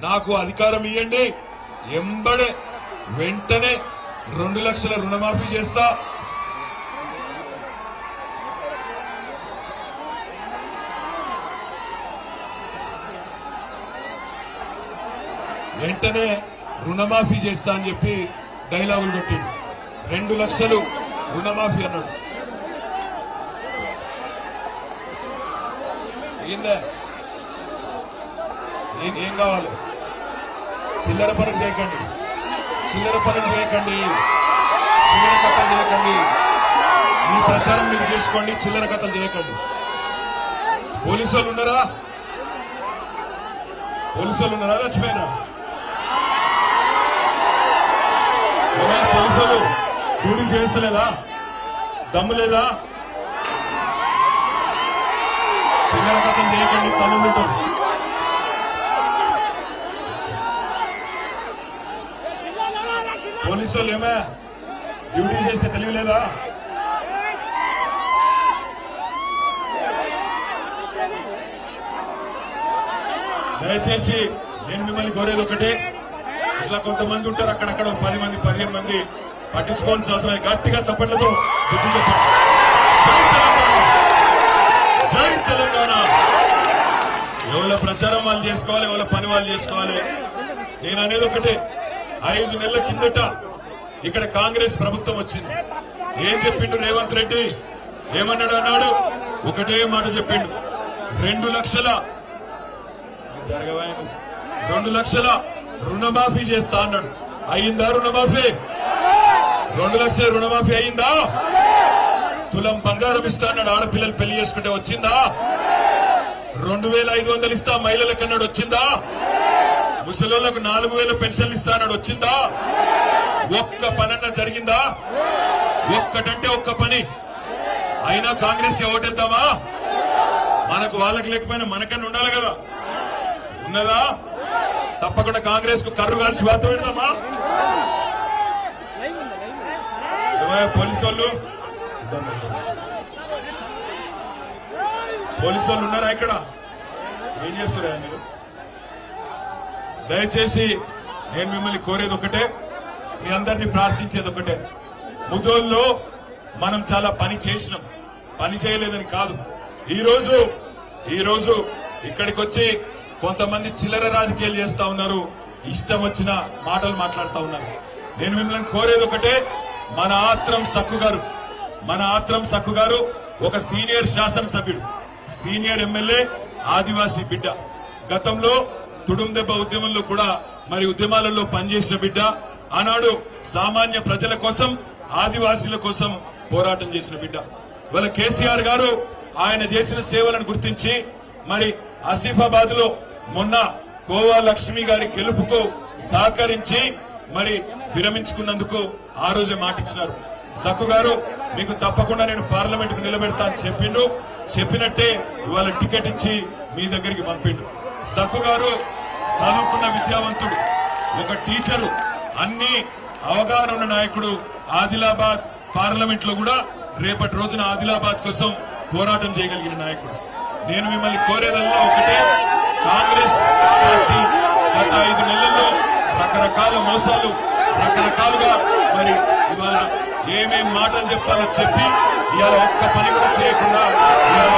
నాకు అధికారం ఇవ్వండి, ఎంబడే వెంటనే 2 లక్షల రుణమాఫీ చేస్తా. వెంటనే రుణమాఫీ చేస్తా అని చెప్పి డైలాగులు పెట్టిండు. 2 లక్షలు రుణమాఫీ అన్నాడు. ఏందా ఏం కావాలి? చిల్లర పనులు చేయకండి, చిల్లర పనులు చేయకండి, చిల్లర కథలు చేయకండి. మీ ప్రచారం మీరు చేసుకోండి, చిల్లర కథలు చేయకండి. పోలీసు వాళ్ళు ఉన్నారా? పోలీసు వాళ్ళు ఉన్నారా? చచ్చిపోయినా పోలీసు వాళ్ళు డ్యూటీ చేస్తలేదా? దమ్ము లేదా? చిల్లర కథలు చేయకండి తమ్ముళ్ళతో. పోలీసు వాళ్ళు ఏమే డ్యూటీ చేస్తే తెలివి లేదా? దయచేసి నేను మిమ్మల్ని కోరేది ఒకటే, ఇట్లా కొంతమంది ఉంటారు అక్కడక్కడ 10 మంది 15 మంది పట్టించుకోవాల్సిన అవసరం. గట్టిగా చప్పట్లతో బుద్ధి చెప్పండి. జై తెలంగాణ, జై తెలంగాణ. ఎవరి ప్రచారం వాళ్ళు చేసుకోవాలి, ఎవరి పని వాళ్ళు చేసుకోవాలి. నేను అనేది ఒకటే, 5 నెలల కిందట ఇక్కడ కాంగ్రెస్ ప్రభుత్వం వచ్చింది. ఏం చెప్పిండు రేవంత్ రెడ్డి? ఏమన్నాడు? అన్నాడు ఒకటే మాట చెప్పిండు, 2 లక్షల జరగవాయను 2 లక్షల రుణమాఫీ చేస్తా అన్నాడు. అయిందా రుణమాఫీ? 2 లక్షల రుణమాఫీ అయిందా? తులం బంగారం ఇస్తా అన్నాడు, ఆడపిల్లలు పెళ్లి చేసుకుంటే వచ్చిందా? 2500 ఇస్తా మహిళలకు అన్నాడు, వచ్చిందా? ముసలోళ్లకు 4000 పెన్షన్లు ఇస్తా అన్నాడు, వచ్చిందా? ఒక్క పనన్నా జరిగిందా? ఒక్కటంటే ఒక్క పని అయినా కాంగ్రెస్ కి ఓటేద్దామా? మనకు వాళ్ళకి లేకపోయినా మనకన్నా ఉండాలి కదా, ఉన్నదా? తప్పకుండా కాంగ్రెస్ కు కర్రు కాల్చి వార్త పెడదామా? పోలీసు వాళ్ళు ఉన్నారా ఇక్కడ? ఏం చేస్తారా మీరు? దయచేసి నేను మిమ్మల్ని కోరేది ఒకటే, మీ అందరినీ ప్రార్థించేది ఒకటే. ముదోల్లో మనం చాలా పని చేసినాం, పని చేయలేదని కాదు. ఈ రోజు ఇక్కడికి వచ్చి కొంతమంది చిల్లర రాజకీయాలు చేస్తా ఉన్నారు, ఇష్టం వచ్చిన మాటలు మాట్లాడుతూ ఉన్నారు. నేను మిమ్మల్ని కోరేది ఒకటే, మన ఆత్రం సక్కు గారు ఒక సీనియర్ శాసనసభ్యుడు, సీనియర్ ఎమ్మెల్యే, ఆదివాసీ బిడ్డ. గతంలో తుడుం దెబ్బ ఉద్యమంలో కూడా మరి ఉద్యమాలలో పనిచేసిన బిడ్డ. ఆనాడు సామాన్య ప్రజల కోసం, ఆదివాసీల కోసం పోరాటం చేసిన బిడ్డ. ఇవాళ కేసీఆర్ గారు ఆయన చేసిన సేవలను గుర్తించి మరి ఆసిఫాబాద్ లో మొన్న కోవా లక్ష్మి గారి గెలుపుకు సహకరించి మరి విరమించుకున్నందుకు ఆ రోజే మాటిచ్చినారు. సక్కు గారు మీకు తప్పకుండా నేను పార్లమెంట్ కు నిలబెడతా అని చెప్పిండు. చెప్పినట్టే ఇవాళ టికెట్ ఇచ్చి మీ దగ్గరికి పంపిండు. సక్కు గారు చదువుకున్న విద్యావంతుడు, ఒక టీచరు, అన్ని అవగాహన ఉన్న నాయకుడు. ఆదిలాబాద్ పార్లమెంట్ లో కూడా రేపటి రోజున ఆదిలాబాద్ కోసం పోరాటం చేయగలిగిన నాయకుడు. నేను మిమ్మల్ని కోరేదల్లా ఒకటే, కాంగ్రెస్ పార్టీ గత 5 నెలల్లో రకరకాల మోసాలు, రకరకాలుగా మరి ఇవాళ ఏమేం మాటలు చెప్పాలో చెప్పి ఇవాళ ఒక్క పని కూడా చేయకుండా ఇవాళ